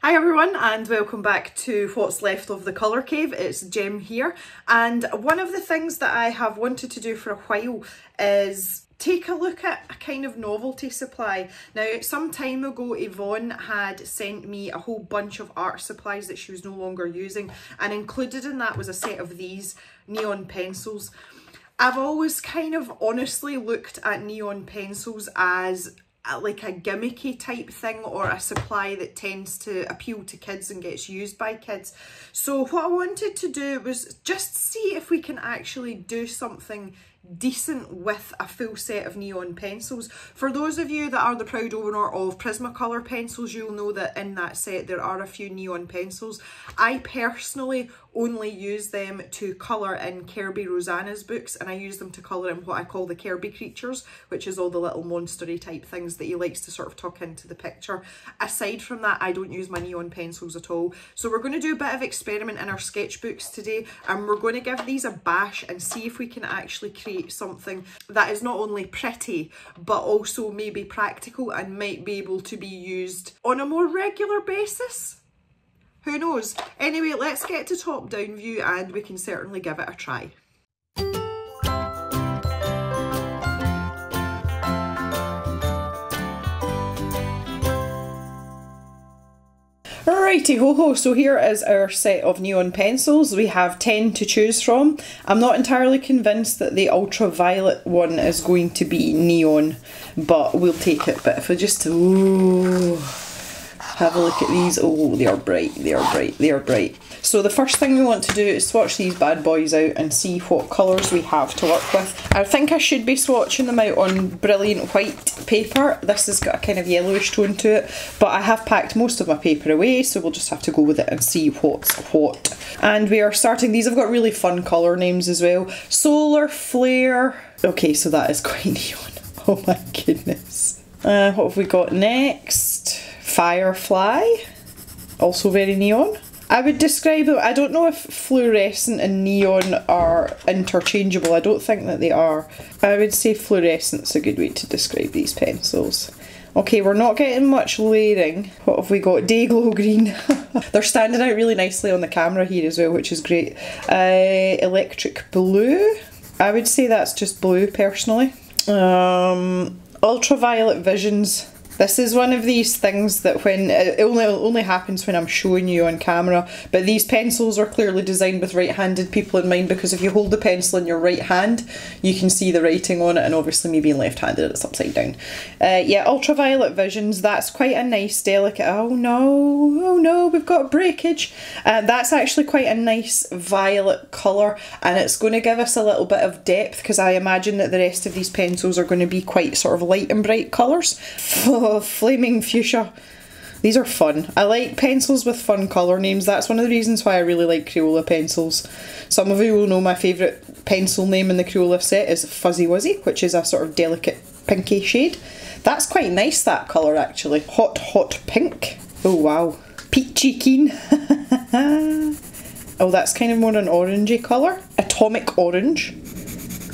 Hi everyone and welcome back to what's left of the colour cave. It's Jem here, and one of the things that I have wanted to do for a while is take a look at a kind of novelty supply. Now, some time ago Yvonne had sent me a whole bunch of art supplies that she was no longer using, and included in that was a set of these neon pencils. I've always kind of honestly looked at neon pencils as like a gimmicky type thing, or a supply that tends to appeal to kids and gets used by kids. So what I wanted to do was just see if we can actually do something decent with a full set of neon pencils. For those of you that are the proud owner of Prismacolor pencils, you'll know that in that set there are a few neon pencils. I personally only use them to colour in Kirby Rosanna's books, and I use them to colour in what I call the Kirby creatures, which is all the little monstery type things that he likes to sort of tuck into the picture. Aside from that, I don't use my neon pencils at all. So we're going to do a bit of experiment in our sketchbooks today, and we're going to give these a bash and see if we can actually create something that is not only pretty but also maybe practical and might be able to be used on a more regular basis. Who knows? Anyway, let's get to top down view and we can certainly give it a try. Righty ho ho, so here is our set of neon pencils. We have 10 to choose from. I'm not entirely convinced that the ultraviolet one is going to be neon, but we'll take it. But if I just have a look at these, oh, they are bright, they are bright, they are bright. So the first thing we want to do is swatch these bad boys out and see what colours we have to work with. I think I should be swatching them out on brilliant white paper. This has got a kind of yellowish tone to it, but I have packed most of my paper away, so we'll just have to go with it and see what's what. And we are starting, these have got really fun colour names as well. Solar Flare. Okay, so that is quite neon. Oh my goodness. What have we got next? Firefly. Also very neon. I would describe them, I don't know if fluorescent and neon are interchangeable. I don't think that they are. I would say fluorescent's a good way to describe these pencils. Okay, we're not getting much layering. What have we got? Dayglow green. They're standing out really nicely on the camera here as well, which is great. Electric blue. I would say that's just blue personally. Ultraviolet Visions. This is one of these things that when it only happens when I'm showing you on camera, but these pencils are clearly designed with right-handed people in mind, because if you hold the pencil in your right hand you can see the writing on it, and obviously me being left-handed it's upside down. Yeah, Ultraviolet Visions, that's quite a nice delicate, oh no, we've got breakage. That's actually quite a nice violet colour, and it's going to give us a little bit of depth, because I imagine that the rest of these pencils are going to be quite sort of light and bright colours. Flaming Fuchsia. These are fun. I like pencils with fun colour names. That's one of the reasons why I really like Crayola pencils. Some of you will know my favourite pencil name in the Crayola set is Fuzzy Wuzzy, which is a sort of delicate pinky shade. That's quite nice, that colour actually. Hot Hot Pink. Oh wow. Peachy Keen. Oh, that's kind of more an orangey colour. Atomic Orange.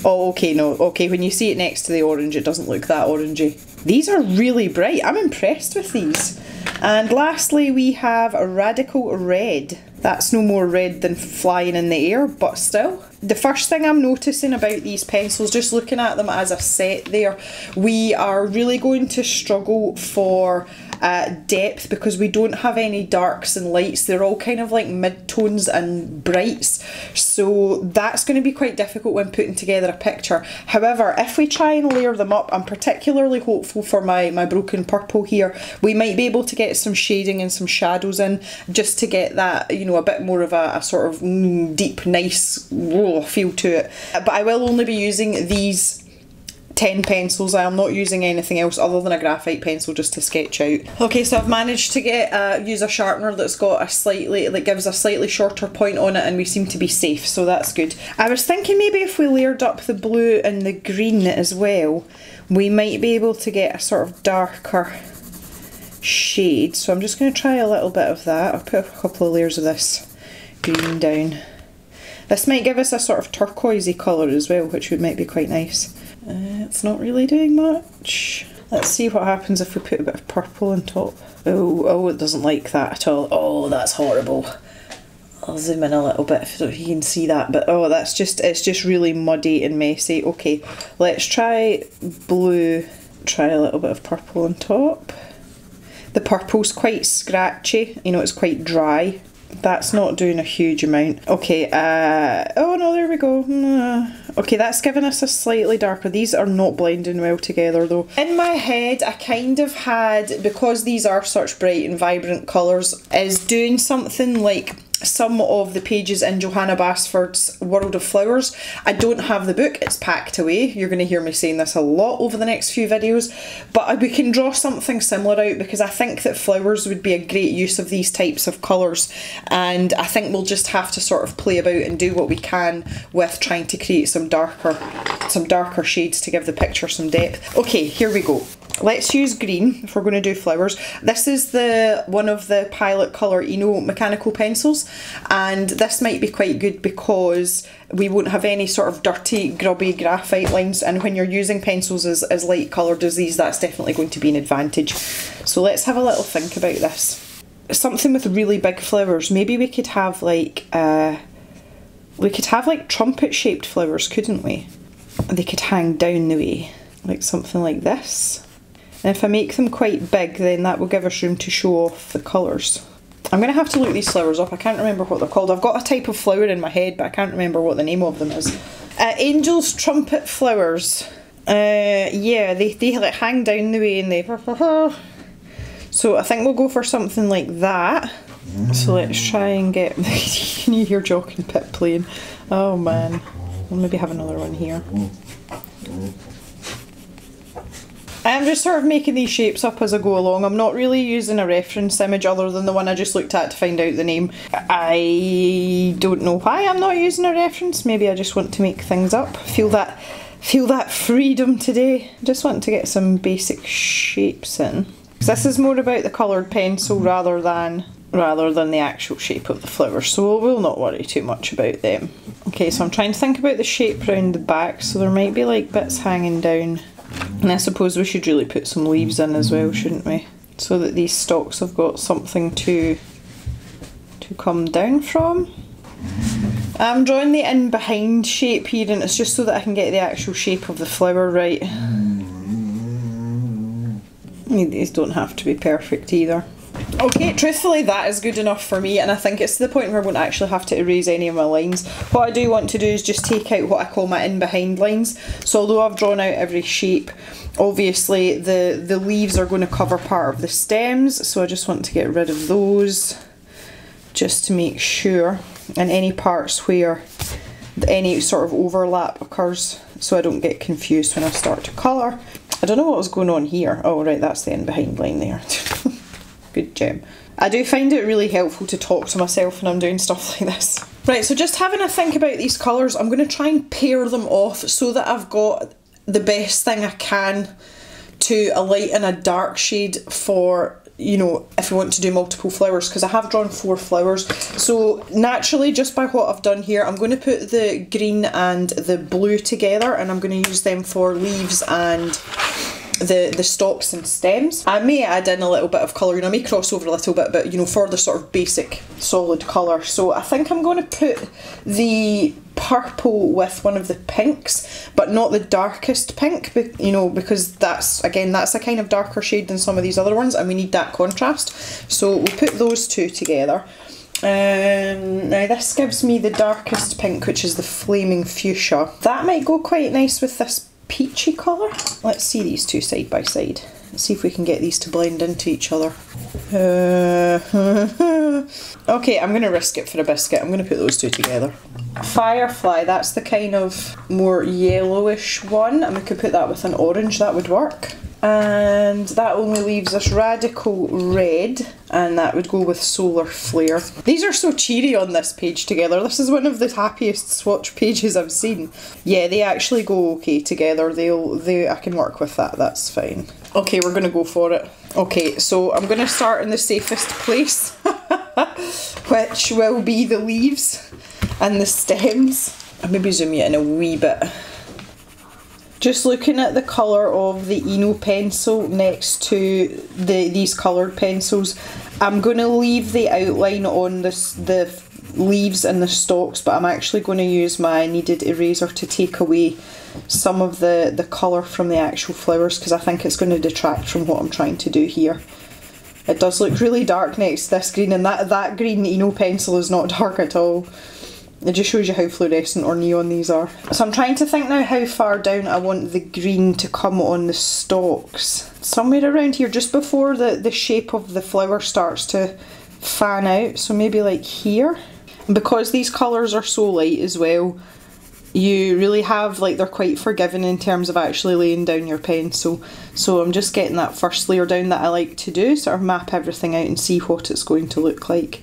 Oh, okay, no. Okay, when you see it next to the orange, it doesn't look that orangey. These are really bright. I'm impressed with these. And lastly, we have a Radical Red. That's no more red than flying in the air, but still. The first thing I'm noticing about these pencils, just looking at them as a set there, we are really going to struggle for depth, because we don't have any darks and lights. They're all kind of like mid-tones and brights, so that's going to be quite difficult when putting together a picture. However, if we try and layer them up, I'm particularly hopeful for my broken purple here. We might be able to get some shading and some shadows in, just to get that, you know, a bit more of a sort of deep, nice feel to it. But I will only be using these 10 pencils. I am not using anything else other than a graphite pencil just to sketch out. Okay, so I've managed to get use a sharpener that's got a slightly, that gives a slightly shorter point on it, and we seem to be safe, so that's good. I was thinking maybe if we layered up the blue and the green as well, we might be able to get a sort of darker shade. So I'm just going to try a little bit of that. I'll put a couple of layers of this green down. This might give us a sort of turquoisey colour as well, which might be quite nice. It's not really doing much. Let's see what happens if we put a bit of purple on top. Oh, it doesn't like that at all. Oh, that's horrible. I'll zoom in a little bit so you can see that, but oh, it's just really muddy and messy. Okay, let's try blue. Try a little bit of purple on top. The purple's quite scratchy, you know, it's quite dry. That's not doing a huge amount. Okay, oh no, there we go. Okay, that's giving us a slightly darker. These are not blending well together though. In my head, I kind of had, because these are such bright and vibrant colours, is doing something like some of the pages in Johanna Basford's World of Flowers. I don't have the book, it's packed away. You're going to hear me saying this a lot over the next few videos, but we can draw something similar out because I think that flowers would be a great use of these types of colours, and I think we'll just have to sort of play about and do what we can with trying to create some darker shades to give the picture some depth. Okay, here we go. Let's use green if we're going to do flowers. This is one of the Pilot Colour Eno mechanical pencils, and this might be quite good because we won't have any sort of dirty, grubby graphite lines, and when you're using pencils as light coloured as these, that's definitely going to be an advantage. So let's have a little think about this. Something with really big flowers. Maybe we could have like trumpet shaped flowers, couldn't we? They could hang down the way, like something like this. And if I make them quite big, then that will give us room to show off the colours. I'm going to have to look these flowers up. I can't remember what they're called. I've got a type of flower in my head, but I can't remember what the name of them is. Angel's trumpet flowers. Yeah, they like hang down the way and they... So I think we'll go for something like that. So let's try and get... Can you hear Jock and Pip playing? Oh man. We'll maybe have another one here. I'm just sort of making these shapes up as I go along. I'm not really using a reference image other than the one I just looked at to find out the name. I don't know why I'm not using a reference. Maybe I just want to make things up. Feel that freedom today. Just want to get some basic shapes in. This is more about the coloured pencil rather than the actual shape of the flowers, so we'll not worry too much about them. Okay, so I'm trying to think about the shape around the back, so there might be like bits hanging down. And I suppose we should really put some leaves in as well, shouldn't we? So that these stalks have got something to come down from. I'm drawing the in behind shape here, and it's just so that I can get the actual shape of the flower right. These don't have to be perfect either. Okay, truthfully that is good enough for me, and I think it's to the point where I won't actually have to erase any of my lines. What I do want to do is just take out what I call my in behind lines. So although I've drawn out every shape, obviously the leaves are going to cover part of the stems, so I just want to get rid of those just to make sure, and any parts where any sort of overlap occurs so I don't get confused when I start to colour. I don't know what was going on here. Oh right, that's the in behind line there. Good gem. I do find it really helpful to talk to myself when I'm doing stuff like this. Right, so just having a think about these colours, I'm going to try and pair them off so that I've got the best thing I can to a light and a dark shade for, you know, if we want to do multiple flowers, because I have drawn 4 flowers. So naturally, just by what I've done here, I'm going to put the green and the blue together, and I'm going to use them for leaves and the stalks and stems. I may add in a little bit of colour, you know, I may cross over a little bit, but you know, for the sort of basic solid colour. So I think I'm going to put the purple with one of the pinks, but not the darkest pink, you know, because that's, again, that's a kind of darker shade than some of these other ones, and we need that contrast. So we'll put those two together. Now this gives me the darkest pink, which is the Flaming Fuchsia. That might go quite nice with this peachy colour. Let's see these two side by side. Let's see if we can get these to blend into each other. Okay, I'm going to risk it for a biscuit. I'm going to put those two together. Firefly, that's the kind of more yellowish one, and we could put that with an orange, that would work. And that only leaves us Radical Red, and that would go with Solar Flare. These are so cheery on this page together. This is one of the happiest swatch pages I've seen. Yeah, they actually go okay together. I can work with that, that's fine. Okay, we're gonna go for it. Okay, so I'm gonna start in the safest place, which will be the leaves and the stems. I'll maybe zoom you in a wee bit, Just looking at the colour of the Eno pencil next to these coloured pencils, I'm going to leave the outline on the leaves and the stalks, but I'm actually going to use my kneaded eraser to take away some of the colour from the actual flowers, because I think it's going to detract from what I'm trying to do here. It does look really dark next to this green, and that green Eno pencil is not dark at all. It just shows you how fluorescent or neon these are. So I'm trying to think now how far down I want the green to come on the stalks. Somewhere around here, just before the shape of the flower starts to fan out. So maybe like here. And because these colours are so light as well, you really have, like, they're quite forgiving in terms of actually laying down your pencil. So I'm just getting that first layer down that I like to do, sort of map everything out and see what it's going to look like.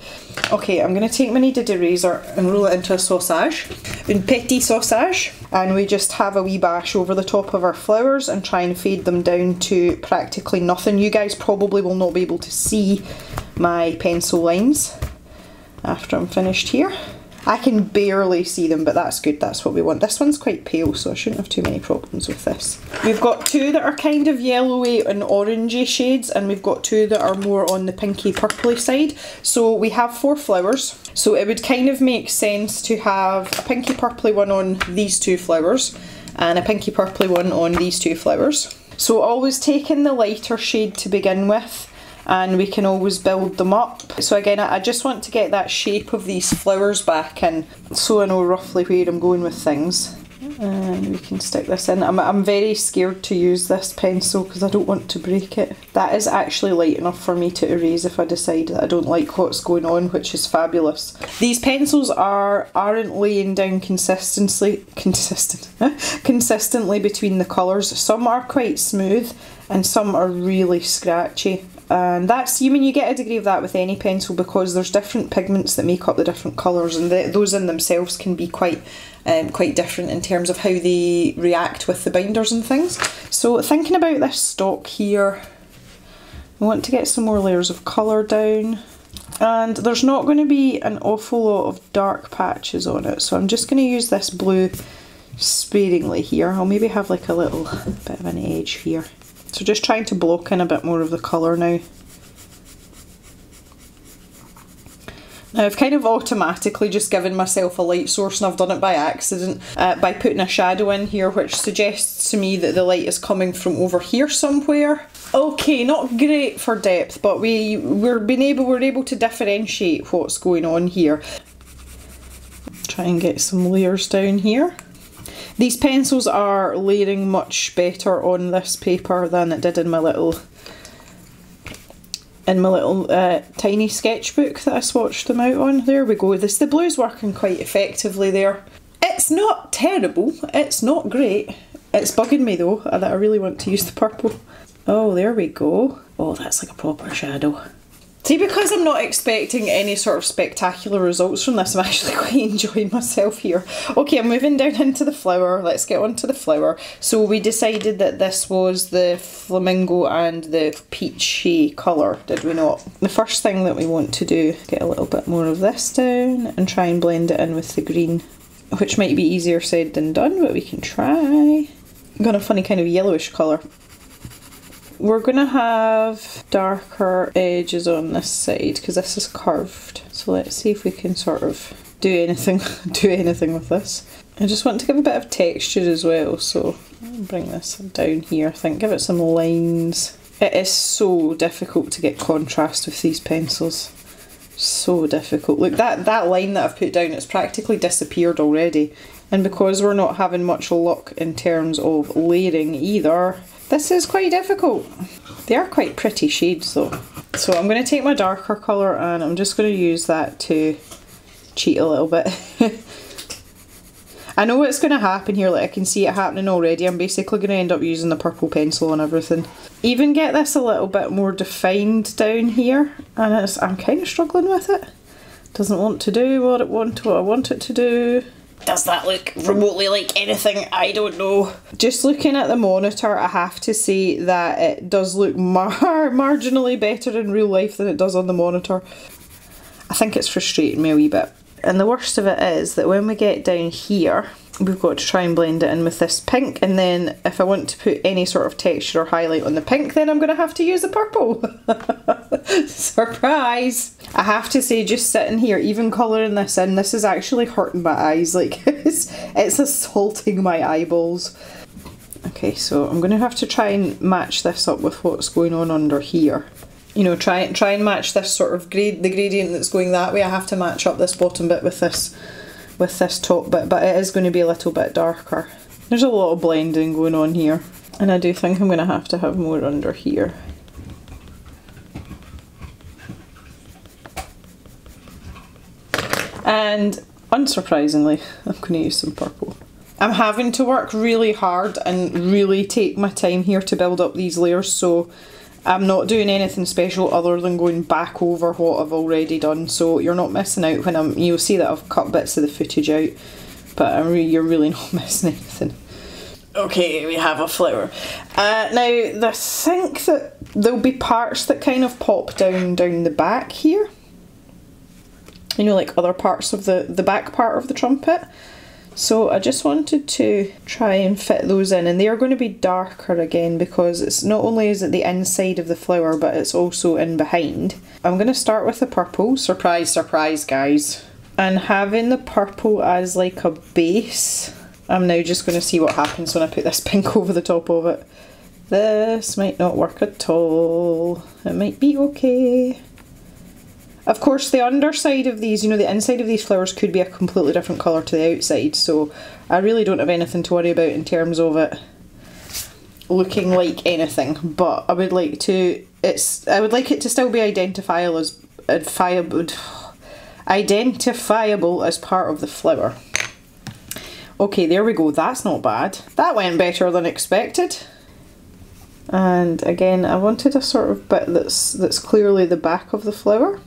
Okay, I'm going to take my kneaded eraser and roll it into a sausage, une petite sausage, and we just have a wee bash over the top of our flowers and try and fade them down to practically nothing. You guys probably will not be able to see my pencil lines after I'm finished here. I can barely see them, but that's good, that's what we want. This one's quite pale, so I shouldn't have too many problems with this. We've got two that are kind of yellowy and orangey shades, and we've got two that are more on the pinky purpley side. So we have 4 flowers, so it would kind of make sense to have a pinky purpley one on these 2 flowers and a pinky purpley one on these 2 flowers. So always taking the lighter shade to begin with, and we can always build them up. So again, I just want to get that shape of these flowers back in, so I know roughly where I'm going with things. And we can stick this in. I'm very scared to use this pencil because I don't want to break it. That is actually light enough for me to erase if I decide that I don't like what's going on, which is fabulous. These pencils aren't laying down consistently between the colours. Some are quite smooth and some are really scratchy. And that's, you get a degree of that with any pencil because there's different pigments that make up the different colours, and those in themselves can be quite different in terms of how they react with the binders and things. So thinking about this stalk here, I want to get some more layers of colour down, and there's not going to be an awful lot of dark patches on it, so I'm just going to use this blue sparingly here. I'll maybe have like a little bit of an edge here. So just trying to block in a bit more of the colour now. Now I've kind of automatically just given myself a light source, and I've done it by accident by putting a shadow in here, which suggests to me that the light is coming from over here somewhere. Okay, not great for depth, but we're able to differentiate what's going on here. Try and get some layers down here. These pencils are layering much better on this paper than it did in my little tiny sketchbook that I swatched them out on. There we go. The blue's working quite effectively there. It's not terrible, it's not great. It's bugging me though that I really want to use the purple. Oh, there we go. Oh, that's like a proper shadow. See, because I'm not expecting any sort of spectacular results from this, I'm actually quite enjoying myself here. Okay, I'm moving down into the flower. Let's get on to the flower. So we decided that this was the flamingo and the peachy colour, did we not? The first thing that we want to do is get a little bit more of this down and try and blend it in with the green, which might be easier said than done, but we can try. Got a funny kind of yellowish colour. We're going to have darker edges on this side because this is curved. So let's see if we can sort of do anything with this. I just want to give a bit of texture as well, so I'll bring this down here. I think give it some lines. It is so difficult to get contrast with these pencils. So difficult. Look, that line that I've put down, it's practically disappeared already. And because we're not having much luck in terms of layering either, this is quite difficult. They are quite pretty shades though. So I'm going to take my darker colour and I'm just going to use that to cheat a little bit. I know what's going to happen here, like I can see it happening already. I'm basically going to end up using the purple pencil on everything. Even get this a little bit more defined down here, and I'm kind of struggling with it. Doesn't want to do what I want it to do. Does that look remotely like anything? I don't know. Just looking at the monitor, I have to say that it does look marginally better in real life than it does on the monitor. I think it's frustrating me a wee bit. And the worst of it is that when we get down here, we've got to try and blend it in with this pink, and then if I want to put any sort of texture or highlight on the pink, then I'm going to have to use the purple. Surprise! I have to say, just sitting here, even colouring this in, this is actually hurting my eyes. Like, it's assaulting my eyeballs. Okay, so I'm going to have to try and match this up with what's going on under here. You know, try and match this sort of the gradient that's going that way. I have to match up this bottom bit with this top bit, but it is going to be a little bit darker. There's a lot of blending going on here, and I do think I'm going to have more under here. And unsurprisingly, I'm going to use some purple. I'm having to work really hard and really take my time here to build up these layers, so I'm not doing anything special other than going back over what I've already done, so you're not missing out when you'll see that I've cut bits of the footage out, but you're really not missing anything. Okay, we have a flower. Now, I think that there'll be parts that kind of pop down the back here. You know, like other parts of the back part of the trumpet. So I just wanted to try and fit those in, and they are going to be darker again because it's not only is it the inside of the flower, but it's also in behind. I'm going to start with the purple, surprise surprise guys, and having the purple as like a base. I'm now just going to see what happens when I put this pink over the top of it. This might not work at all. It might be okay. Of course, the underside of these, you know, the inside of these flowers could be a completely different colour to the outside, so I really don't have anything to worry about in terms of it looking like anything, but I would like it to still be identifiable as part of the flower. Okay, there we go, that's not bad. That went better than expected. And again, I wanted a sort of bit that's clearly the back of the flower.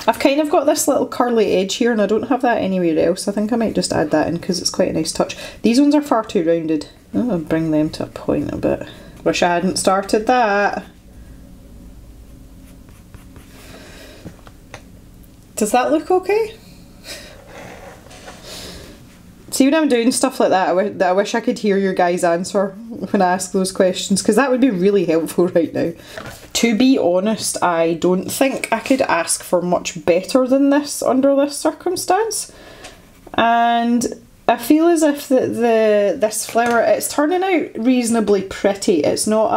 I've kind of got this little curly edge here, and I don't have that anywhere else. I think I might just add that in because it's quite a nice touch. These ones are far too rounded. I'll bring them to a point a bit. Wish I hadn't started that. Does that look okay? See, when I'm doing stuff like that, I wish I could hear your guys' answer when I ask those questions, because that would be really helpful right now. To be honest, I don't think I could ask for much better than this under this circumstance. And I feel as if this flower, it's turning out reasonably pretty. It's not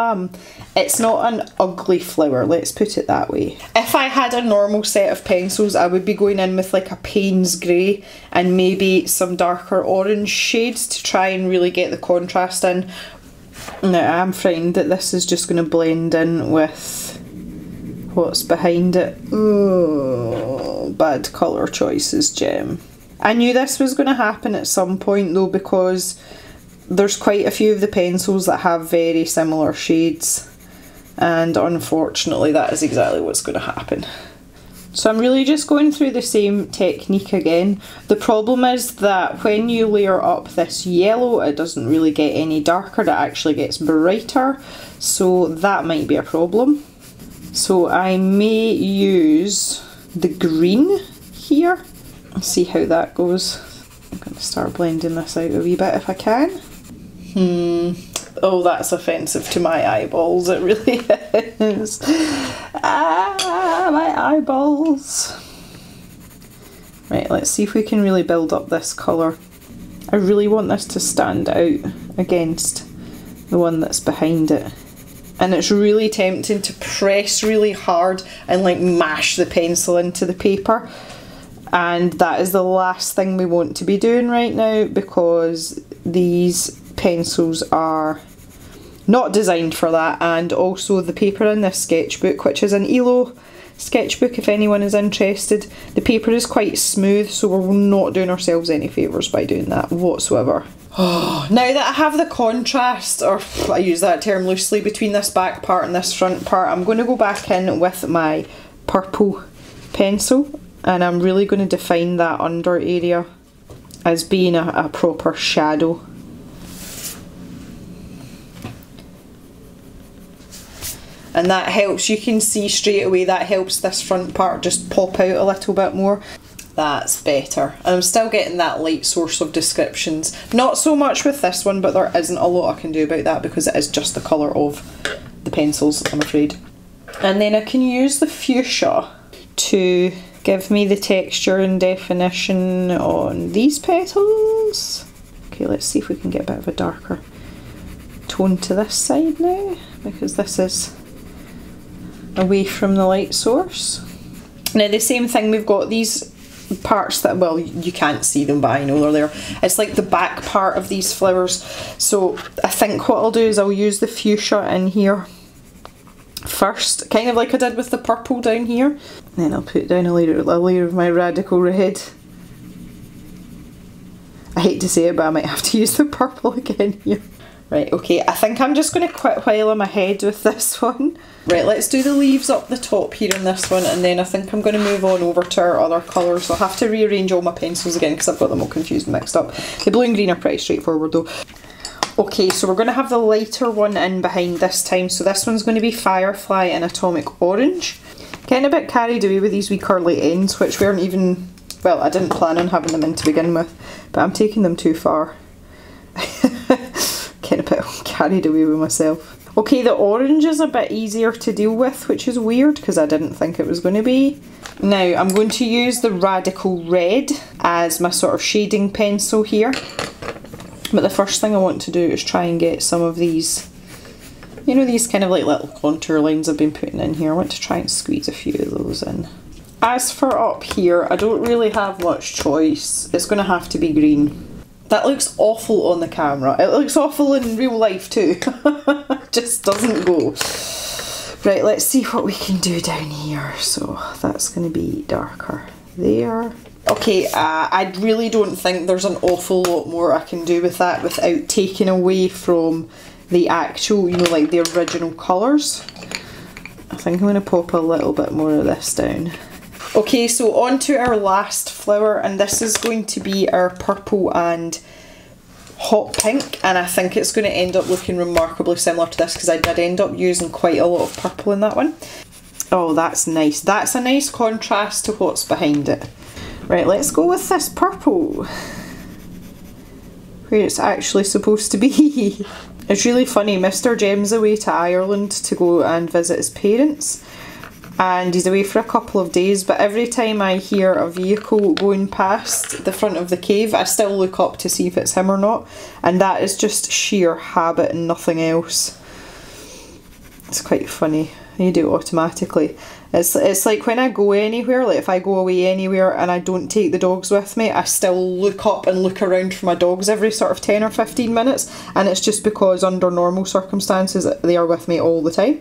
an ugly flower, let's put it that way. If I had a normal set of pencils, I would be going in with like a Payne's grey and maybe some darker orange shades to try and really get the contrast in. Now, I'm frightened that this is just going to blend in with what's behind it. Oh, bad colour choices, Gem. I knew this was going to happen at some point though, because there's quite a few of the pencils that have very similar shades, and unfortunately that is exactly what's going to happen. So I'm really just going through the same technique again. The problem is that when you layer up this yellow, it doesn't really get any darker, it actually gets brighter, so that might be a problem. So I may use the green here. Let's see how that goes. I'm going to start blending this out a wee bit if I can. Oh, that's offensive to my eyeballs, it really is. Ah, my eyeballs. Right, let's see if we can really build up this colour. I really want this to stand out against the one that's behind it. And it's really tempting to press really hard and like mash the pencil into the paper. And that is the last thing we want to be doing right now, because these pencils are not designed for that. And also the paper in this sketchbook, which is an ELO sketchbook if anyone is interested, the paper is quite smooth, so we're not doing ourselves any favours by doing that whatsoever. Oh, now that I have the contrast, or I use that term loosely, between this back part and this front part, I'm going to go back in with my purple pencil, and I'm really going to define that under area as being a proper shadow. And that helps, you can see straight away, that helps this front part just pop out a little bit more. That's better. And I'm still getting that light source of descriptions. Not so much with this one, but there isn't a lot I can do about that because it is just the colour of the pencils, I'm afraid. And then I can use the fuchsia to give me the texture and definition on these petals. Okay, let's see if we can get a bit of a darker tone to this side now, because this is away from the light source. Now the same thing, we've got these parts that, well, you can't see them but I know they're there. It's like the back part of these flowers. So I think what I'll do is I'll use the fuchsia in here first, kind of like I did with the purple down here. And then I'll put down a layer of my Radical Red. I hate to say it, but I might have to use the purple again here. Right, okay, I think I'm just going to quit while I'm ahead with this one. Right, let's do the leaves up the top here in this one, and then I think I'm going to move on over to our other colours. I'll have to rearrange all my pencils again because I've got them all confused and mixed up. The blue and green are pretty straightforward though. Okay, so we're going to have the lighter one in behind this time. So this one's going to be Firefly in Atomic Orange. Getting a bit carried away with these wee curly ends, which weren't even, well, I didn't plan on having them in to begin with, but I'm taking them too far. Getting a bit carried away with myself. Okay, the orange is a bit easier to deal with, which is weird because I didn't think it was going to be. Now I'm going to use the Radical Red as my sort of shading pencil here. But the first thing I want to do is try and get some of these, you know, these kind of like little contour lines I've been putting in here. I want to try and squeeze a few of those in. As for up here, I don't really have much choice. It's going to have to be green. That looks awful on the camera. It looks awful in real life too. Just doesn't go. Right, let's see what we can do down here. So that's going to be darker there. Okay, I really don't think there's an awful lot more I can do with that without taking away from the actual, you know, like the original colours. I think I'm going to pop a little bit more of this down. Okay, so on to our last flower, and this is going to be our purple and hot pink, and I think it's going to end up looking remarkably similar to this because I did end up using quite a lot of purple in that one. Oh, that's nice. That's a nice contrast to what's behind it. Right, let's go with this purple, where it's actually supposed to be. It's really funny, Mr. Jem's away to Ireland to go and visit his parents, and he's away for a couple of days, but every time I hear a vehicle going past the front of the cave, I still look up to see if it's him or not, and that is just sheer habit and nothing else. It's quite funny. You do it automatically. It's like when I go anywhere, like if I go away anywhere and I don't take the dogs with me, I still look up and look around for my dogs every sort of 10 or 15 minutes, and it's just because under normal circumstances they are with me all the time.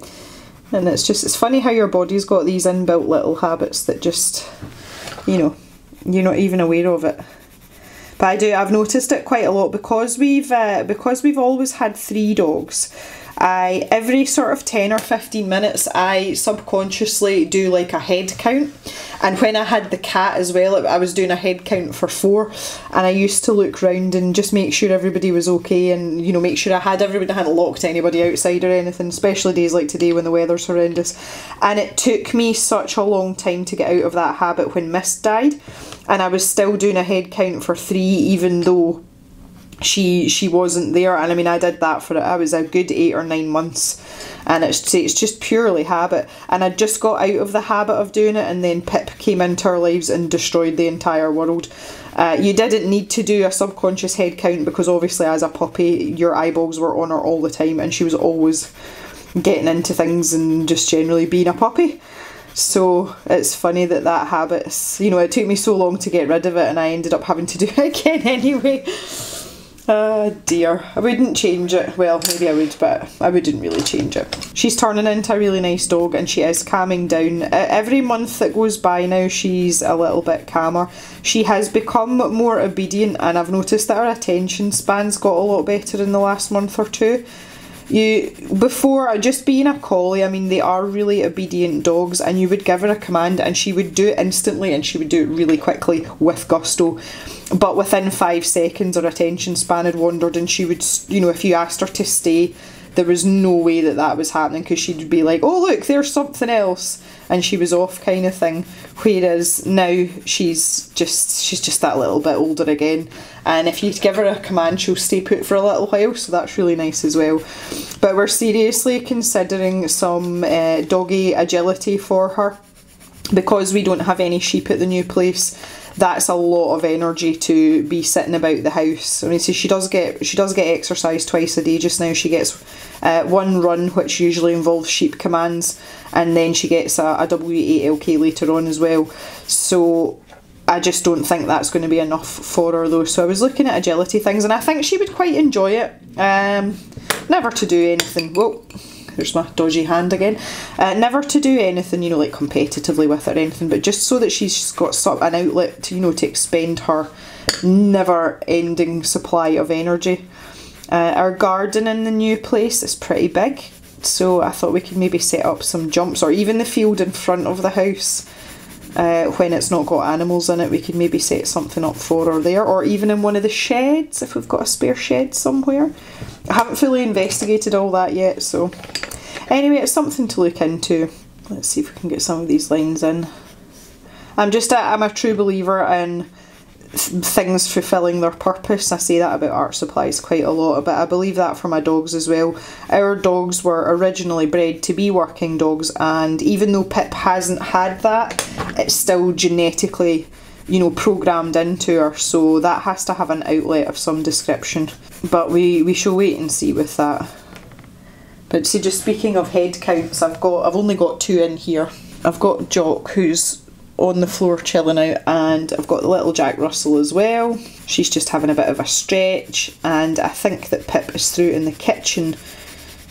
And it's funny how your body's got these inbuilt little habits that just, you know, you're not even aware of it. But I've noticed it quite a lot because we've always had 3 dogs. Every sort of 10 or 15 minutes I subconsciously do like a head count, and when I had the cat as well I was doing a head count for 4, and I used to look round and just make sure everybody was okay, and you know, make sure I hadn't locked anybody outside or anything, especially days like today when the weather's horrendous. And it took me such a long time to get out of that habit when Mist died, and I was still doing a head count for 3 even though she wasn't there. And I mean, I did that for, I was a good 8 or 9 months, and it's just purely habit, and I just got out of the habit of doing it, and then Pip came into our lives and destroyed the entire world. You didn't need to do a subconscious head count because obviously as a puppy your eyeballs were on her all the time, and she was always getting into things and just generally being a puppy. So it's funny that habit, you know, it took me so long to get rid of it, and I ended up having to do it again anyway. Oh dear, I wouldn't change it. Well, maybe I would, but I wouldn't really change it. She's turning into a really nice dog, and she is calming down. Every month that goes by now, she's a little bit calmer. She has become more obedient, and I've noticed that her attention span's got a lot better in the last month or 2. Before, just being a collie, I mean, they are really obedient dogs, and you would give her a command and she would do it instantly, and she would do it really quickly with gusto. But within 5 seconds her attention span had wandered, and she would, you know, if you asked her to stay, there was no way that was happening, because she'd be like, oh look, there's something else. and she was off kind of thing, whereas now she's just that little bit older again, and if you give her a command she'll stay put for a little while, so that's really nice as well. But we're seriously considering some doggy agility for her, because we don't have any sheep at the new place. That's a lot of energy to be sitting about the house. I mean, so she does get exercise twice a day just now. She gets one run, which usually involves sheep commands, and then she gets a W8LK later on as well. So I just don't think that's going to be enough for her though. So I was looking at agility things, and I think she would quite enjoy it. Never to do anything. Whoa. There's my dodgy hand again. Never to do anything, you know, like competitively with her or anything, but just so that she's got an outlet to, you know, to expend her never-ending supply of energy. Our garden in the new place is pretty big, so I thought we could maybe set up some jumps, or even the field in front of the house. When it's not got animals in it, we could maybe set something up for her there, or even in one of the sheds if we've got a spare shed somewhere. I haven't fully investigated all that yet, so anyway, it's something to look into. Let's see if we can get some of these lines in. I'm a true believer in things fulfilling their purpose. I say that about art supplies quite a lot, but I believe that for my dogs as well. Our dogs were originally bred to be working dogs, and even though Pip hasn't had that, it's still genetically, you know, programmed into her, so that has to have an outlet of some description. But we shall wait and see with that. But see, just speaking of head counts, I've only got 2 in here. I've got Jock, who's on the floor chilling out, and I've got the little Jack Russell as well. She's just having a bit of a stretch, and I think that Pip is through in the kitchen.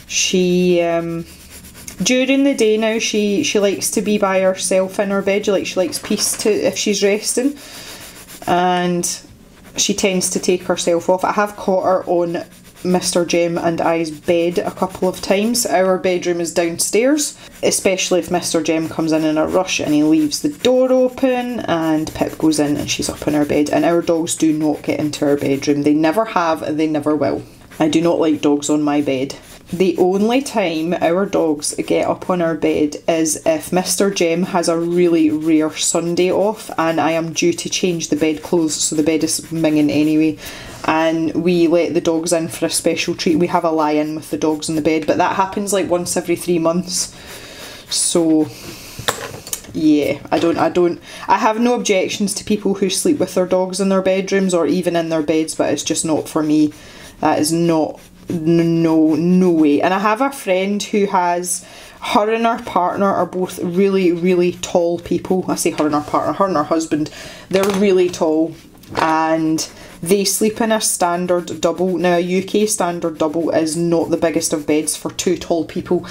She during the day now she likes to be by herself in her bed. She likes peace to if she's resting, and she tends to take herself off. I have caught her on Mr. Jem and I's bed a couple of times. Our bedroom is downstairs, especially if Mr. Jem comes in a rush and he leaves the door open, and Pip goes in and she's up in her bed. And our dogs do not get into our bedroom. They never have and they never will. I do not like dogs on my bed. The only time our dogs get up on our bed is if Mr. Jem has a really rare Sunday off and I am due to change the bedclothes, so the bed is minging anyway, and we let the dogs in for a special treat. We have a lie-in with the dogs in the bed, but that happens like once every 3 months. So yeah, I have no objections to people who sleep with their dogs in their bedrooms or even in their beds, but it's just not for me. That is not, no way. And I have a friend who has, her and her partner are both really, really tall people. I say her and her partner, her and her husband, they're really tall, and they sleep in a standard double. Now a UK standard double is not the biggest of beds for 2 tall people,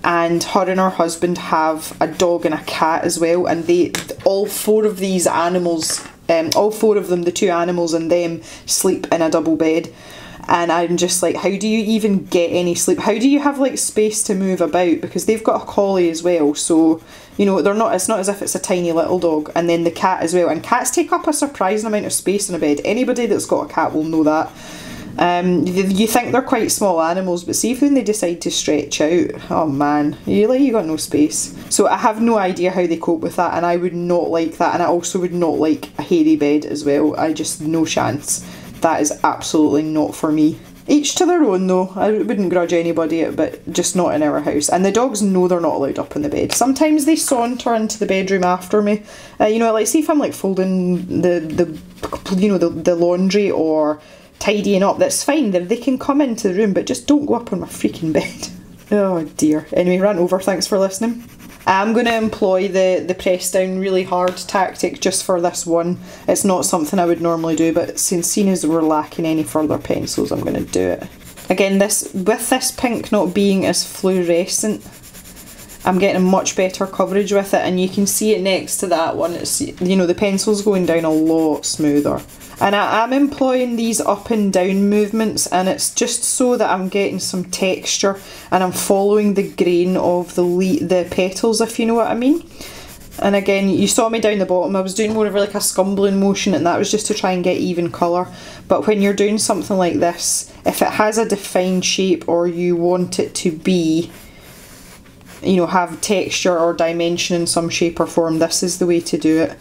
and her and her husband have a dog and a cat as well, and all 4 of these animals, all 4 of them, the 2 animals and them, sleep in a double bed. And I'm just like, how do you even get any sleep? How do you have like space to move about? Because they've got a collie as well, so you know, it's not as if it's a tiny little dog. And then the cat as well, and cats take up a surprising amount of space in a bed. Anybody that's got a cat will know that. You think they're quite small animals, but see if when they decide to stretch out, oh man, you got no space. So I have no idea how they cope with that, and I would not like that, and I also would not like a hairy bed as well. I just, no chance. That is absolutely not for me. Each to their own though. I wouldn't grudge anybody it, but just not in our house. And the dogs know they're not allowed up in the bed. Sometimes they saunter into the bedroom after me. You know, like see if I'm like folding the laundry or tidying up, that's fine. They can come into the room, but just don't go up on my freaking bed. Oh dear. Anyway, rant over. Thanks for listening. I'm going to employ the press down really hard tactic just for this one. It's not something I would normally do, but since as we're lacking any further pencils, I'm going to do it. Again, with this pink not being as fluorescent, I'm getting much better coverage with it, and you can see it next to that one. It's, you know, the pencil's going down a lot smoother. And I am employing these up and down movements, and it's just so that I'm getting some texture and I'm following the grain of the petals, if you know what I mean. And again, you saw me down the bottom, I was doing more of like a scumbling motion, and that was just to try and get even colour. But when you're doing something like this, if it has a defined shape or you want it to be, you know, have texture or dimension in some shape or form, this is the way to do it.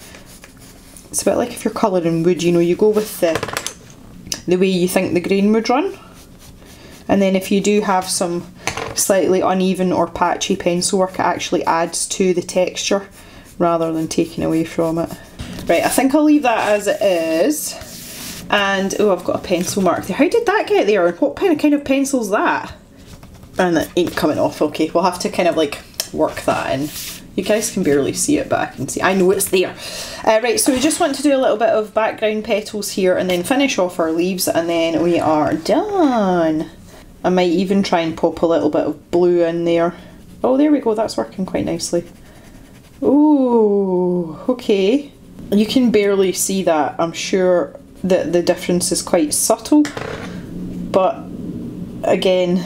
It's a bit like if you're colouring wood, you know, you go with the way you think the grain would run. And then if you do have some slightly uneven or patchy pencil work, it actually adds to the texture rather than taking away from it. Right, I think I'll leave that as it is. And, oh, I've got a pencil mark there. How did that get there? What kind of pencil's that? And it ain't coming off. Okay, we'll have to kind of like work that in. You guys can barely see it, but I can see. I know it's there. Right, so we just want to do a little bit of background petals here and then finish off our leaves, and then we are done. I might even try and pop a little bit of blue in there. Oh, there we go. That's working quite nicely. Oh, okay. You can barely see that. I'm sure that the difference is quite subtle, but again,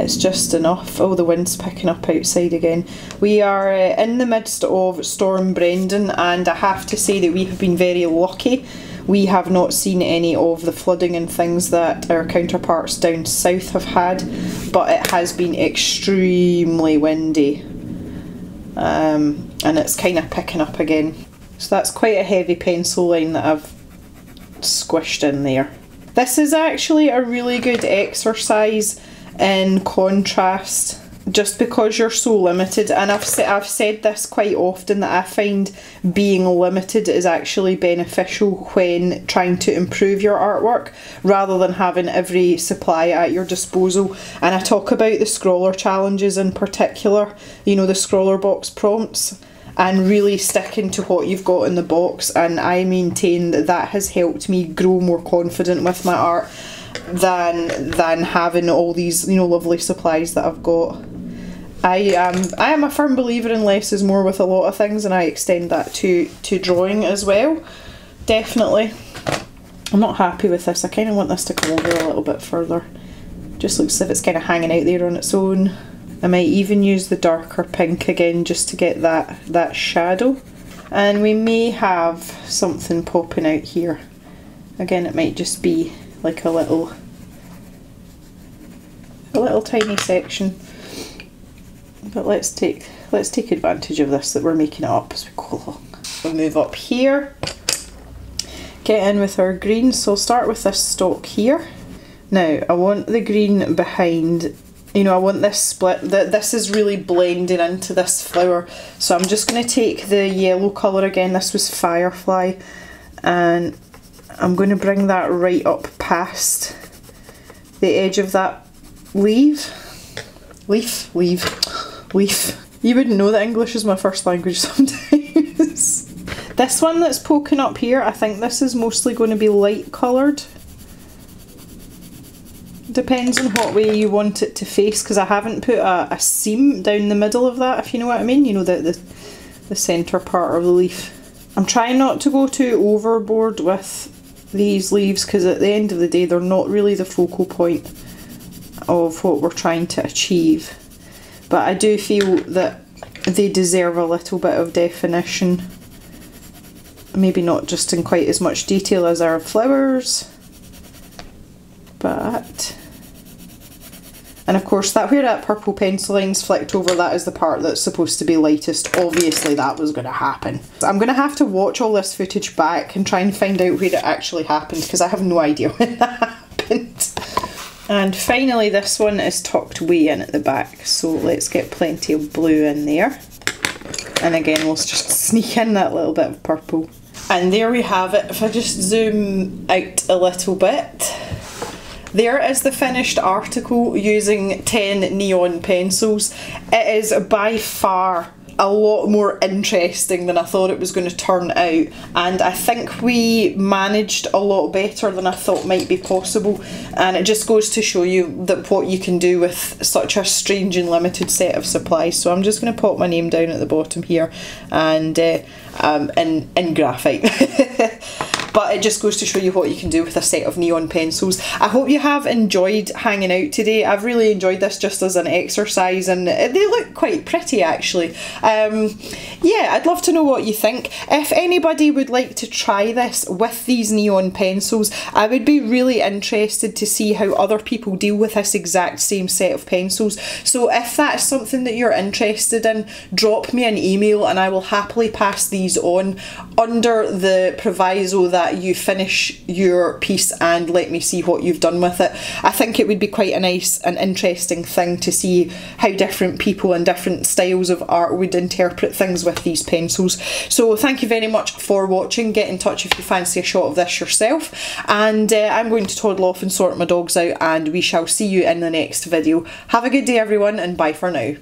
it's just enough. Oh, the wind's picking up outside again. We are in the midst of Storm Brendan, and I have to say that we have been very lucky. We have not seen any of the flooding and things that our counterparts down south have had, but it has been extremely windy. And it's kind of picking up again. So that's quite a heavy pencil line that I've squished in there. This is actually a really good exercise in contrast, just because you're so limited, and I've said this quite often, that I find being limited is actually beneficial when trying to improve your artwork rather than having every supply at your disposal. And I talk about the scroller challenges in particular, you know, the scroller box prompts, and really sticking to what you've got in the box, and I maintain that that has helped me grow more confident with my art than having all these, you know, lovely supplies that I've got. I am a firm believer in less is more with a lot of things, and I extend that to drawing as well. Definitely. I'm not happy with this. I kind of want this to come over a little bit further. Just looks as if it's kind of hanging out there on its own. I might even use the darker pink again just to get that shadow. And we may have something popping out here. Again, it might just be like a little tiny section. But let's take advantage of this, that we're making it up as we go along. We'll move up here, get in with our green. So I'll start with this stalk here. Now I want the green behind, you know, I want this split, this is really blending into this flower. So I'm just going to take the yellow colour again, this was Firefly, and I'm going to bring that right up past the edge of that leaf. You wouldn't know that English is my first language sometimes. This one that's poking up here, I think this is mostly going to be light coloured. Depends on what way you want it to face, because I haven't put a seam down the middle of that, if you know what I mean. You know, the centre part of the leaf. I'm trying not to go too overboard with these leaves, because at the end of the day they're not really the focal point of what we're trying to achieve. But I do feel that they deserve a little bit of definition. Maybe not just in quite as much detail as our flowers, but... And of course, that where that purple pencil line's flicked over, that is the part that's supposed to be lightest. Obviously that was going to happen. I'm going to have to watch all this footage back and try and find out where it actually happened, because I have no idea when that happened. And finally, this one is tucked way in at the back, so let's get plenty of blue in there. And again, we'll just sneak in that little bit of purple. And there we have it. If I just zoom out a little bit, there is the finished article using 10 neon pencils. It is by far a lot more interesting than I thought it was going to turn out, and I think we managed a lot better than I thought might be possible, and it just goes to show you that what you can do with such a strange and limited set of supplies. So I'm just going to pop my name down at the bottom here, and in graphite. but it just goes to show you what you can do with a set of neon pencils. I hope you have enjoyed hanging out today. I've really enjoyed this just as an exercise, and they look quite pretty actually. Yeah, I'd love to know what you think. If anybody would like to try this with these neon pencils, I would be really interested to see how other people deal with this exact same set of pencils. So if that's something that you're interested in, drop me an email and I will happily pass these on under the proviso that you finish your piece and let me see what you've done with it. I think it would be quite a nice and interesting thing to see how different people and different styles of art would interpret things with these pencils. So thank you very much for watching. Get in touch if you fancy a shot of this yourself, and I'm going to toddle off and sort my dogs out, and we shall see you in the next video. Have a good day everyone, and bye for now.